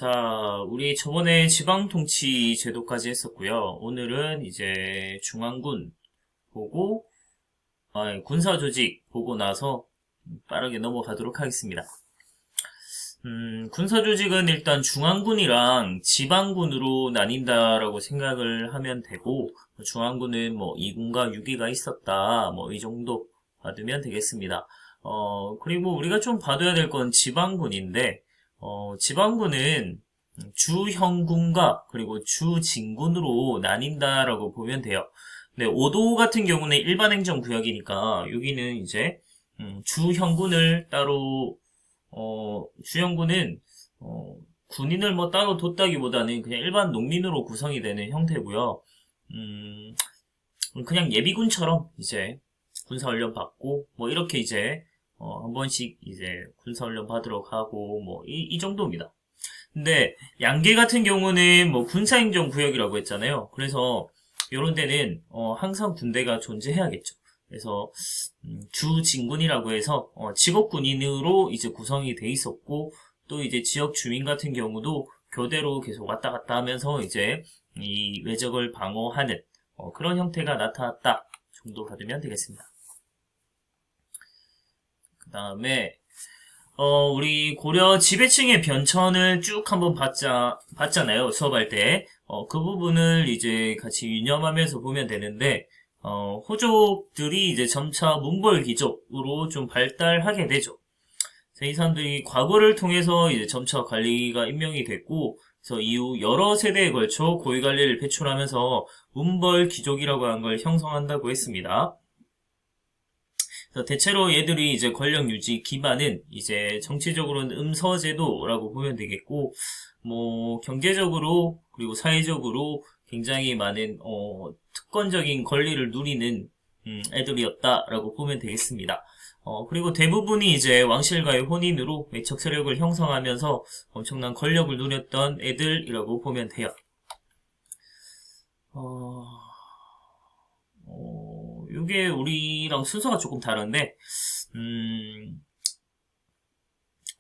자, 우리 저번에 지방통치 제도까지 했었고요. 오늘은 이제 중앙군 보고, 군사조직 보고 나서 빠르게 넘어가도록 하겠습니다. 군사조직은 일단 중앙군이랑 지방군으로 나뉜다라고 생각을 하면 되고, 중앙군은 뭐 2군과 6기가 있었다, 뭐 이 정도 받으면 되겠습니다. 그리고 우리가 좀 봐둬야 될 건 지방군인데, 지방군은 주형군과 그리고 주진군으로 나뉜다라고 보면 돼요. 네, 5도 같은 경우는 일반 행정구역이니까 여기는 이제 주형군을 따로 주형군은 군인을 뭐 따로 뒀다기보다는 그냥 일반 농민으로 구성이 되는 형태고요. 그냥 예비군처럼 이제 군사훈련 받고 뭐 이렇게 이제 한 번씩 이제 군사훈련 받으러 가고 뭐 이 정도입니다. 근데 양계 같은 경우는 뭐 군사행정구역이라고 했잖아요. 그래서 이런 데는 항상 군대가 존재해야겠죠. 그래서 주진군이라고 해서 직업군인으로 이제 구성이 돼 있었고, 또 이제 지역 주민 같은 경우도 교대로 계속 왔다 갔다 하면서 이제 이 외적을 방어하는 그런 형태가 나타났다 정도 받으면 되겠습니다. 그 다음에 우리 고려 지배층의 변천을 쭉 한번 봤잖아요. 수업할 때. 그 부분을 이제 같이 유념하면서 보면 되는데, 호족들이 이제 점차 문벌 귀족으로 좀 발달하게 되죠. 이 사람들이 과거를 통해서 이제 점차 관리가 임명이 됐고, 그래서 이후 여러 세대에 걸쳐 고위 관리를 배출하면서 문벌 귀족이라고 하는 걸 형성한다고 했습니다. 그래서 대체로 얘들이 이제 권력 유지 기반은 이제 정치적으로는 음서제도라고 보면 되겠고, 뭐 경제적으로 그리고 사회적으로 굉장히 많은 특권적인 권리를 누리는 애들이었다라고 보면 되겠습니다. 그리고 대부분이 이제 왕실과의 혼인으로 외척 세력을 형성하면서 엄청난 권력을 누렸던 애들이라고 보면 돼요. 이게 우리랑 순서가 조금 다른데,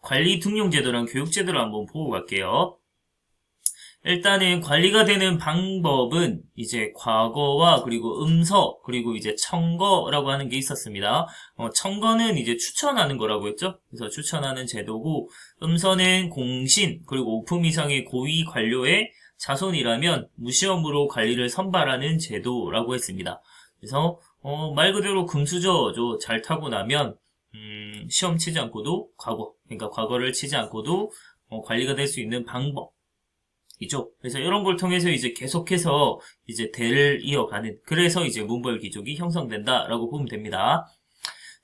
관리 등용제도랑 교육제도를 한번 보고 갈게요. 일단은 관리가 되는 방법은 이제 과거와 그리고 음서 그리고 이제 청거라고 하는 게 있었습니다. 청거는 이제 추천하는 거라고 했죠. 그래서 추천하는 제도고, 음서는 공신 그리고 5품 이상의 고위 관료의 자손이라면 무시험으로 관리를 선발하는 제도라고 했습니다. 그래서 말 그대로 금수저죠. 잘 타고 나면 시험 치지 않고도 그러니까 과거를 치지 않고도 관리가 될 수 있는 방법. 이죠. 그래서 이런 걸 통해서 이제 계속해서 이제 대를 이어가는, 그래서 이제 문벌 귀족이 형성된다라고 보면 됩니다.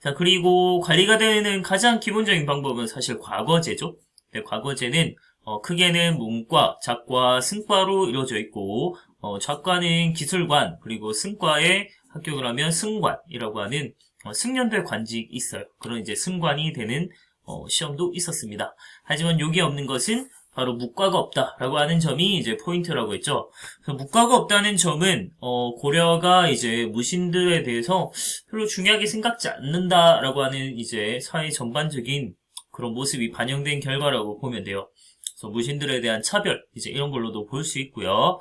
자, 그리고 관리가 되는 가장 기본적인 방법은 사실 과거제죠. 네, 과거제는 크게는 문과, 작과, 승과로 이루어져 있고, 작과는 기술관, 그리고 승과에 합격을 하면 승관이라고 하는 승련대 관직이 있어요. 그런 이제 승관이 되는 시험도 있었습니다. 하지만 여기에 없는 것은 바로 무과가 없다라고 하는 점이 이제 포인트라고 했죠. 그래서 무과가 없다는 점은 고려가 이제 무신들에 대해서 별로 중요하게 생각지 않는다라고 하는 이제 사회 전반적인 그런 모습이 반영된 결과라고 보면 돼요. 그래서 무신들에 대한 차별 이제 이런 걸로도 볼 수 있고요.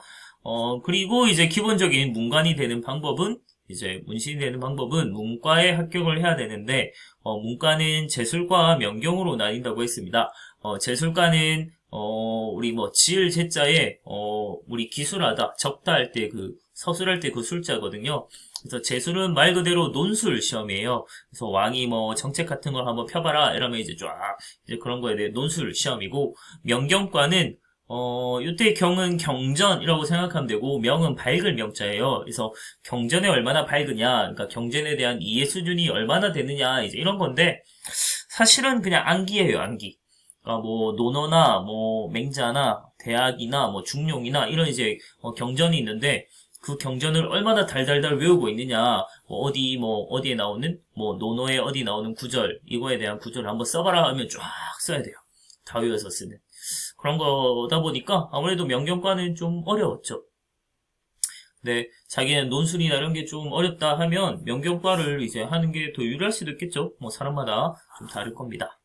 그리고 이제 기본적인 문관이 되는 방법은 이제 문신이 되는 방법은 문과에 합격을 해야 되는데 문과는 제술과 명경으로 나뉜다고 했습니다. 제술과는 우리 뭐 지을 제자에 우리 기술하다 적다 할 때 그 서술할 때 그 술자거든요. 그래서 제술은 말 그대로 논술 시험이에요. 그래서 왕이 뭐 정책 같은 걸 한번 펴봐라 이러면 이제 쫙 이제 그런 거에 대해 논술 시험이고, 명경과는 요때 경은 경전이라고 생각하면 되고, 명은 밝을 명자예요. 그래서 경전에 얼마나 밝으냐, 그러니까 경전에 대한 이해 수준이 얼마나 되느냐, 이제 이런 건데, 사실은 그냥 암기예요, 암기. 그러니까 뭐 논어나 뭐 맹자나 대학이나 뭐 중용이나 이런 이제 경전이 있는데, 그 경전을 얼마나 달달달 외우고 있느냐, 뭐 어디에 나오는 뭐 논어에 어디 나오는 구절, 이거에 대한 구절을 한번 써봐라 하면 쫙 써야 돼요. 다 외워서 쓰는 그런 거다 보니까 아무래도 명경과는 좀 어려웠죠. 근데 자기는 논술이나 이런 게 좀 어렵다 하면 명경과를 이제 하는 게 더 유리할 수도 있겠죠. 뭐 사람마다 좀 다를 겁니다.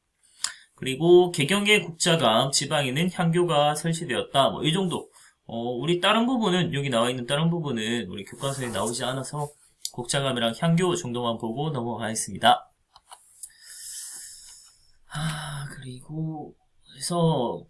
그리고 개경의 국자감, 지방에는 향교가 설치되었다. 뭐 이 정도. 우리 다른 부분은 여기 나와 있는 다른 부분은 우리 교과서에 나오지 않아서 국자감이랑 향교 정도만 보고 넘어가겠습니다. 그리고 그래서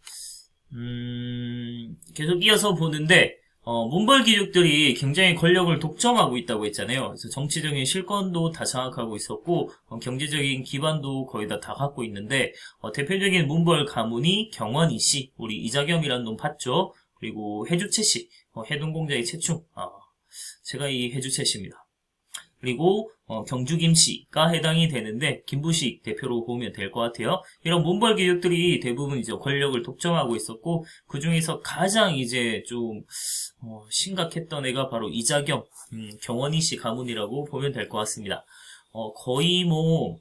계속 이어서 보는데 문벌 귀족들이 굉장히 권력을 독점하고 있다고 했잖아요. 그래서 정치적인 실권도 다 장악하고 있었고 경제적인 기반도 거의 다 갖고 있는데 대표적인 문벌 가문이 경원이 씨, 우리 이자겸이라는 놈 봤죠? 그리고 해주채 씨, 해동공자의 최충. 제가 이 해주채 씨입니다. 그리고 경주 김씨가 해당이 되는데 김부식 대표로 보면 될 것 같아요. 이런 문벌 귀족들이 대부분 이제 권력을 독점하고 있었고 그 중에서 가장 이제 좀 심각했던 애가 바로 이자겸, 경원이 씨 가문이라고 보면 될 것 같습니다. 거의 뭐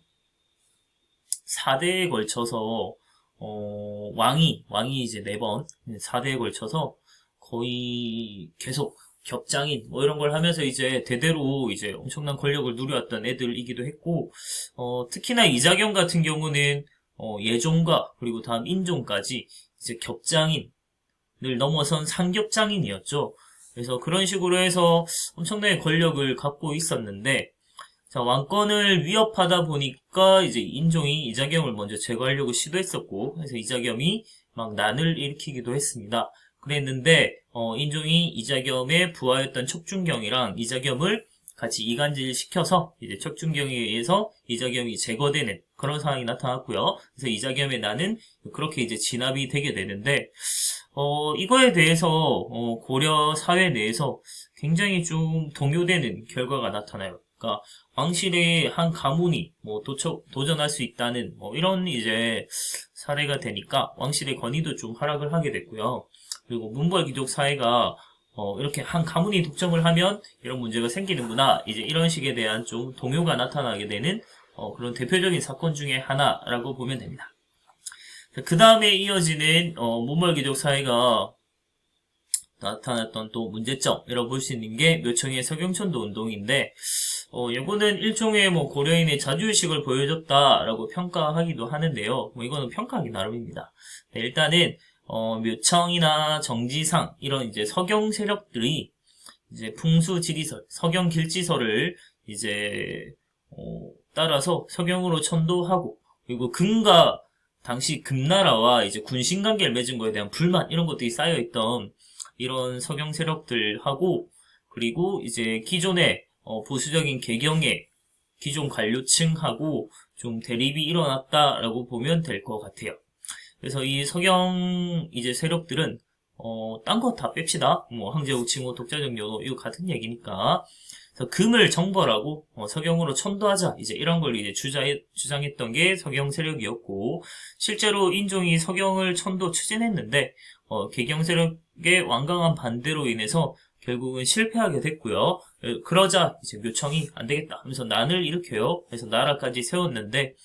4대에 걸쳐서 왕이 이제 4번 4대에 걸쳐서 거의 계속 겹장인 뭐 이런 걸 하면서 이제 대대로 이제 엄청난 권력을 누려왔던 애들이기도 했고 특히나 이자겸 같은 경우는 예종과 그리고 다음 인종까지 이제 겹장인을 넘어선 상겹장인이었죠. 그래서 그런 식으로 해서 엄청나게 권력을 갖고 있었는데 자, 왕권을 위협하다 보니까 이제 인종이 이자겸을 먼저 제거하려고 시도했었고 그래서 이자겸이 막 난을 일으키기도 했습니다. 그랬는데 인종이 이자겸의 부하였던 척준경이랑 이자겸을 같이 이간질 시켜서 이제 척준경에 의해서 이자겸이 제거되는 그런 상황이 나타났고요. 그래서 이자겸의 난은 그렇게 이제 진압이 되게 되는데 이거에 대해서 고려 사회 내에서 굉장히 좀 동요되는 결과가 나타나요. 그러니까 왕실의 한 가문이 뭐 도전할 수 있다는 뭐 이런 이제 사례가 되니까 왕실의 권위도 좀 하락을 하게 됐고요. 그리고 문벌 귀족 사회가 이렇게 한 가문이 독점을 하면 이런 문제가 생기는구나. 이제 이런 식에 대한 좀 동요가 나타나게 되는 그런 대표적인 사건 중에 하나라고 보면 됩니다. 그 다음에 이어지는 문벌 귀족 사회가 나타났던 또 문제점이라고 볼 수 있는 게 묘청의 서경천도 운동인데 요거는 일종의 뭐 고려인의 자주의식을 보여줬다라고 평가하기도 하는데요. 뭐 이거는 평가하기 나름입니다. 네, 일단은 묘청이나 정지상 이런 이제 서경 세력들이 이제 풍수지리설, 서경길지설을 이제 따라서 서경으로 천도하고 그리고 금과 당시 금나라와 이제 군신관계를 맺은 거에 대한 불만 이런 것들이 쌓여있던 이런 서경 세력들하고 그리고 이제 기존의 보수적인 개경의 기존 관료층하고 좀 대립이 일어났다라고 보면 될 것 같아요. 그래서 이 서경 이제 세력들은 딴 거 다 뺍시다. 뭐 황제국 칭호 독자적 연호 이거 같은 얘기니까. 그래서 금을 정벌하고 서경으로 천도하자 이제 이런 걸 이제 주장했던 게 서경 세력이었고 실제로 인종이 서경을 천도 추진했는데 개경 세력의 완강한 반대로 인해서 결국은 실패하게 됐고요. 그러자 이제 묘청이 안 되겠다 하면서 난을 일으켜요. 그래서 나라까지 세웠는데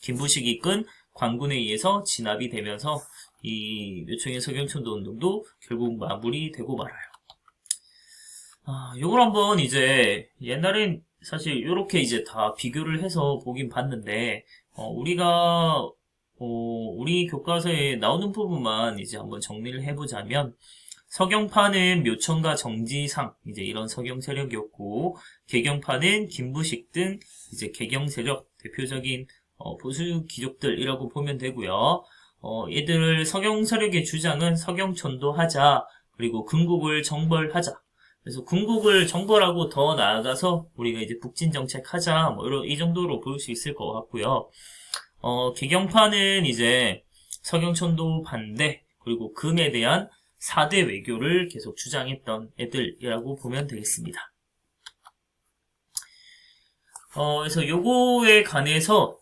김부식이 이끈 관군에 의해서 진압이 되면서 이 묘청의 서경천도 운동도 결국 마무리되고 말아요. 요걸 한번 이제 옛날엔 사실 요렇게 이제 다 비교를 해서 보긴 봤는데 우리가 우리 교과서에 나오는 부분만 이제 한번 정리를 해보자면 서경파는 묘청과 정지상 이제 이런 서경 세력이었고 개경파는 김부식 등 이제 개경 세력 대표적인 보수 귀족들이라고 보면 되고요. 얘들을 서경 세력의 주장은 서경천도하자 그리고 금국을 정벌하자. 그래서 궁국을 정벌하고 더 나아가서 우리가 이제 북진 정책하자 뭐 이 정도로 볼 수 있을 것 같고요. 개경파는 이제 서경천도 반대 그리고 금에 대한 4대 외교를 계속 주장했던 애들이라고 보면 되겠습니다. 그래서 요거에 관해서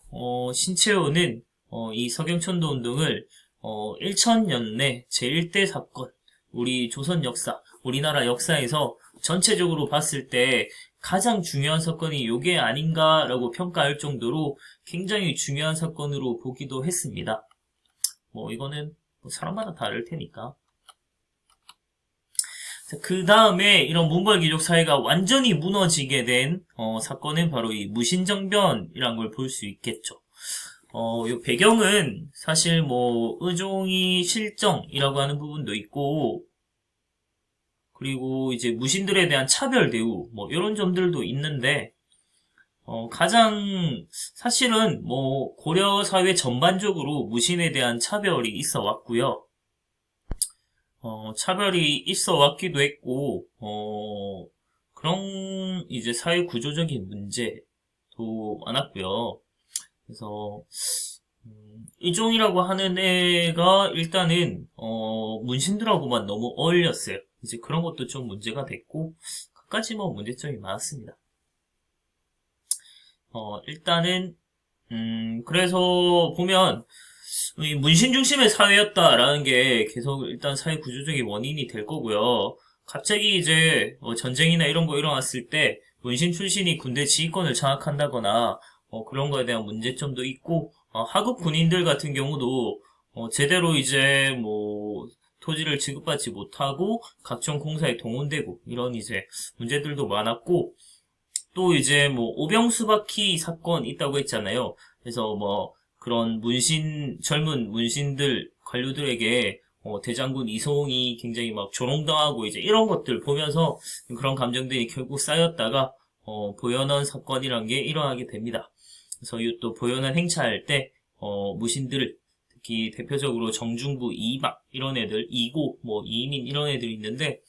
신채호는 이 서경천도 운동을 1000년내 제1대 사건 우리 조선 역사 우리나라 역사에서 전체적으로 봤을 때 가장 중요한 사건이 요게 아닌가라고 평가할 정도로 굉장히 중요한 사건으로 보기도 했습니다. 뭐 이거는 사람마다 다를 테니까. 그 다음에 이런 문벌귀족 사회가 완전히 무너지게 된 사건은 바로 이 무신정변이란 걸 볼 수 있겠죠. 요 배경은 사실 뭐 의종이 실정이라고 하는 부분도 있고, 그리고 이제 무신들에 대한 차별 대우, 뭐 이런 점들도 있는데, 가장 사실은 뭐 고려 사회 전반적으로 무신에 대한 차별이 있어 왔고요. 차별이 있어 왔기도 했고, 그런 이제 사회 구조적인 문제도 많았고요. 그래서 이종이라고 하는 애가 일단은 문신들하고만 너무 어울렸어요. 이제 그런 것도 좀 문제가 됐고, 끝까지 뭐 문제점이 많았습니다. 일단은 그래서 보면 이 문신 중심의 사회였다라는 게 계속 일단 사회 구조적인 원인이 될 거고요. 갑자기 이제 전쟁이나 이런 거 일어났을 때 문신 출신이 군대 지휘권을 장악한다거나 그런 거에 대한 문제점도 있고, 하급 군인들 같은 경우도 제대로 이제 뭐 토지를 지급받지 못하고 각종 공사에 동원되고 이런 이제 문제들도 많았고, 또 이제 뭐 오병수바키 사건 있다고 했잖아요. 그래서 뭐 그런 젊은 문신들 관료들에게 대장군 이송이 굉장히 막 조롱당하고 이제 이런 것들 보면서 그런 감정들이 결국 쌓였다가 보현원 사건이란 게 일어나게 됩니다. 그래서 이 또 보현원 행차할 때 무신들을, 특히 대표적으로 정중부 이방 이런 애들, 이고 뭐 이민 이런 애들이 있는데,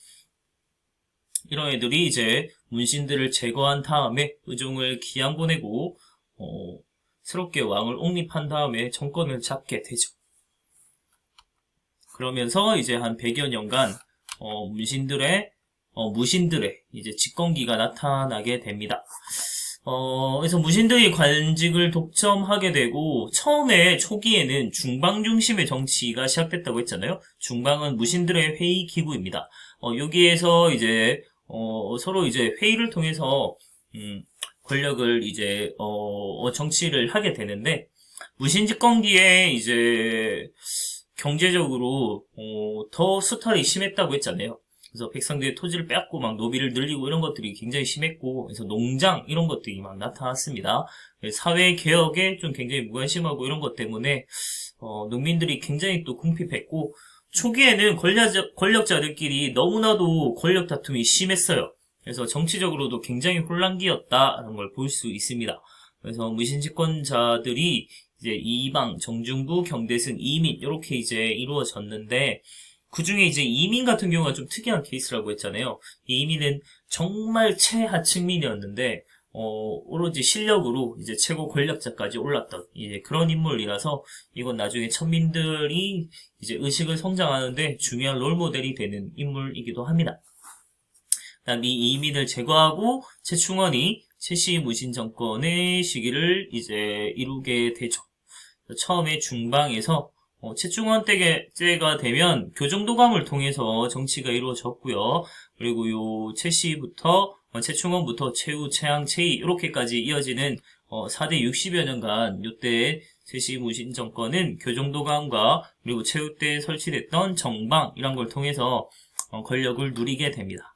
이런 애들이 이제 문신들을 제거한 다음에 의종을 기양 보내고 새롭게 왕을 옹립한 다음에 정권을 잡게 되죠. 그러면서 이제 한 100여 년간 무신들의 이제 집권기가 나타나게 됩니다. 그래서 무신들이 관직을 독점하게 되고, 처음에 초기에는 중방 중심의 정치가 시작됐다고 했잖아요. 중방은 무신들의 회의 기구입니다. 여기에서 이제 서로 이제 회의를 통해서 권력을 이제 정치를 하게 되는데, 무신 집권기에 이제 경제적으로 더 수탈이 심했다고 했잖아요. 그래서 백성들의 토지를 빼앗고 막 노비를 늘리고 이런 것들이 굉장히 심했고, 그래서 농장 이런 것들이 막 나타났습니다. 사회 개혁에 좀 굉장히 무관심하고 이런 것 때문에 농민들이 굉장히 또 궁핍했고, 초기에는 권력자들끼리 너무나도 권력 다툼이 심했어요. 그래서 정치적으로도 굉장히 혼란기였다는 걸 볼 수 있습니다. 그래서 무신집권자들이 이제 이방, 정중부, 경대승, 이민 이렇게 이제 이루어졌는데, 그 중에 이제 이민 같은 경우가 좀 특이한 케이스라고 했잖아요. 이민은 정말 최하층민이었는데 오로지 실력으로 이제 최고 권력자까지 올랐던 이제 그런 인물이라서, 이건 나중에 천민들이 이제 의식을 성장하는데 중요한 롤모델이 되는 인물이기도 합니다. 그다음 이 이민을 제거하고 최충원이 최씨 무신 정권의 시기를 이제 이루게 되죠. 처음에 중방에서 최충원 때가 되면 교정도감을 통해서 정치가 이루어졌고요. 그리고 요 최충원부터 최후, 최양, 최희 이렇게까지 이어지는 4대 60여 년간 요때 최씨 무신 정권은 교정도감과 그리고 최후 때 설치됐던 정방 이런 걸 통해서 권력을 누리게 됩니다.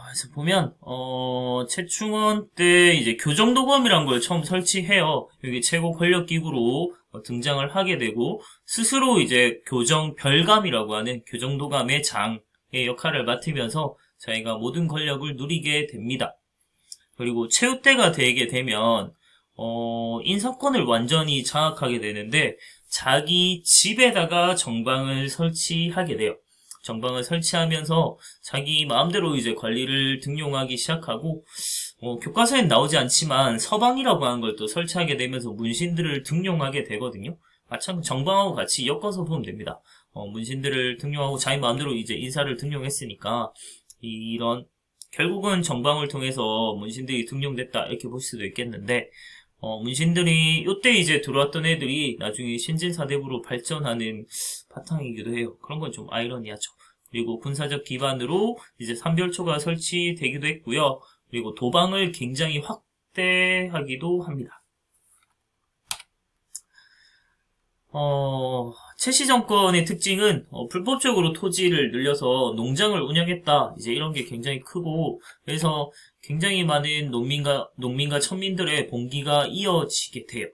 그래서 보면 최충원 때 이제 교정도감이란 걸 처음 설치해요. 여기 최고 권력기구로 등장을 하게 되고, 스스로 이제 교정별감이라고 하는 교정도감의 장의 역할을 맡으면서 자기가 모든 권력을 누리게 됩니다. 그리고 최후 때가 되게 되면 인사권을 완전히 장악하게 되는데, 자기 집에다가 정방을 설치하게 돼요. 정방을 설치하면서 자기 마음대로 이제 관리를 등용하기 시작하고, 교과서엔 나오지 않지만 서방이라고 하는 걸 또 설치하게 되면서 문신들을 등용하게 되거든요. 마찬가지로 정방하고 같이 엮어서 보면 됩니다. 문신들을 등용하고 자기 마음대로 이제 인사를 등용했으니까, 이런 결국은 정방을 통해서 문신들이 등용됐다 이렇게 볼 수도 있겠는데, 문신들이 요때 이제 들어왔던 애들이 나중에 신진사대부로 발전하는 바탕이기도 해요. 그런 건 좀 아이러니하죠. 그리고 군사적 기반으로 이제 삼별초가 설치되기도 했고요. 그리고 도방을 굉장히 확대하기도 합니다. 최씨 정권의 특징은 불법적으로 토지를 늘려서 농장을 운영했다. 이제 이런 게 굉장히 크고, 그래서 굉장히 많은 농민과 천민들의 봉기가 이어지게 돼요.